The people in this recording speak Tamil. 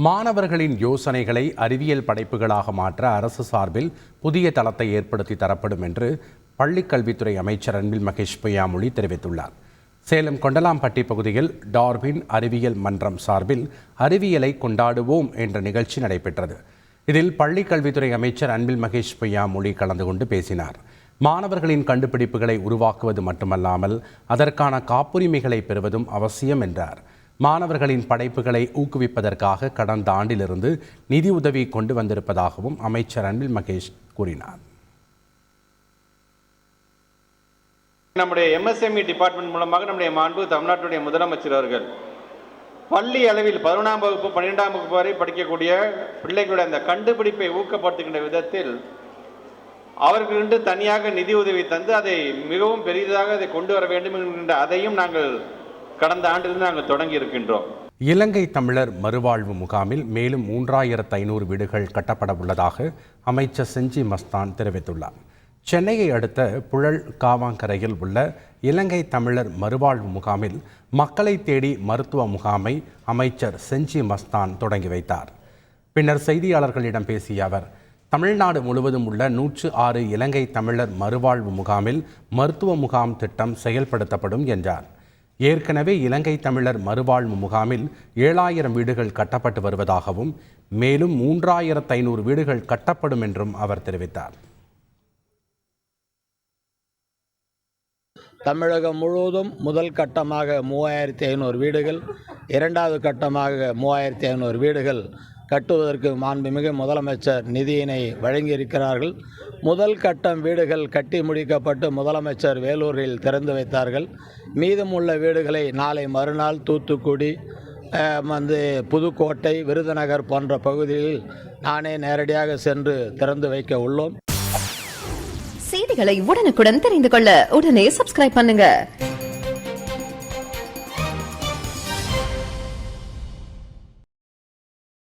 மாணவர்களின் யோசனைகளை அறிவியல் படைப்புகளாக மாற்ற அரசு சார்பில் புதிய தளத்தை ஏற்படுத்தி தரப்படும் என்று பள்ளிக்கல்வித்துறை அமைச்சர் அன்பில் மகேஷ் பொய்யாமொழி தெரிவித்துள்ளார். சேலம் கொண்டலாம்பட்டி பகுதியில் டார்வின் அறிவியல் மன்றம் சார்பில் அறிவியலை கொண்டாடுவோம் என்ற நிகழ்ச்சி நடைபெற்றது. இதில் பள்ளிக்கல்வித்துறை அமைச்சர் அன்பில் மகேஷ் பொய்யாமொழி கலந்து கொண்டு பேசினார். மாணவர்களின் கண்டுபிடிப்புகளை உருவாக்குவது மட்டுமல்லாமல் அதற்கான காப்புரிமைகளை பெறுவதும் அவசியம் என்றார். மாணவர்களின் படைப்புகளை ஊக்குவிப்பதற்காக கடந்த ஆண்டிலிருந்து நிதி உதவி கொண்டு வந்திருப்பதாகவும் அமைச்சர் அன்பில் மகேஷ் கூறினார். நம்முடைய MSME டிபார்ட்மெண்ட் மூலமாக நம்முடைய மாண்பு தமிழ்நாட்டுடைய முதலமைச்சர் அவர்கள் பள்ளி அளவில் 11ஆம் வகுப்பு 12ஆம் வகுப்பு வரை படிக்கக்கூடிய பிள்ளைகளுடைய அந்த கண்டுபிடிப்பை ஊக்கப்படுத்துகின்ற விதத்தில் அவர்களுக்கு தனியாக நிதி உதவி தந்து அதை மிகவும் பெரிதாக அதை கொண்டு வர வேண்டும் என்கின்ற அதையும் நாங்கள் கடந்த ஆண்டிலிருந்து நாங்கள் தொடங்கி இருக்கின்றோம். இலங்கை தமிழர் மறுவாழ்வு முகாமில் மேலும் 3500 வீடுகள் கட்டப்பட உள்ளதாக அமைச்சர் செஞ்சி மஸ்தான் தெரிவித்துள்ளார். சென்னையை அடுத்த புழல் காவாங்கரையில் உள்ள இலங்கை தமிழர் மறுவாழ்வு முகாமில் மக்களை தேடி மருத்துவ முகாமை அமைச்சர் செஞ்சி மஸ்தான் தொடங்கி வைத்தார். பின்னர் செய்தியாளர்களிடம் பேசிய அவர், தமிழ்நாடு முழுவதும் உள்ள 106 இலங்கை தமிழர் மறுவாழ்வு முகாமில் மருத்துவ முகாம் திட்டம் செயல்படுத்தப்படும் என்றார். ஏற்கனவே இலங்கை தமிழர் மறுவாழ்வு முகாமில் 7000 வீடுகள் கட்டப்பட்டு வருவதாகவும் மேலும் 3500 வீடுகள் கட்டப்படும் என்றும் அவர் தெரிவித்தார். தமிழகம் முழுவதும் முதல் கட்டமாக 3500 வீடுகள், இரண்டாவது கட்டமாக 3500 வீடுகள் கட்டுவதற்கு மாண்புமிகு முதலமைச்சர் நிதியினை வழங்கியிருக்கிறார்கள். முதல் கட்டம் வீடுகள் கட்டி முடிக்கப்பட்டு முதலமைச்சர் வேலூரில் திறந்து வைத்தார்கள். மீதமுள்ள வீடுகளை நாளை மறுநாள் தூத்துக்குடி, புதுக்கோட்டை, விருதுநகர் போன்ற பகுதிகளில் நானே நேரடியாக சென்று திறந்து வைக்க உள்ளோம். செய்திகளை உடனுக்குடன் தெரிந்து கொள்ள உடனே சப்ஸ்கிரைப் பண்ணுங்க.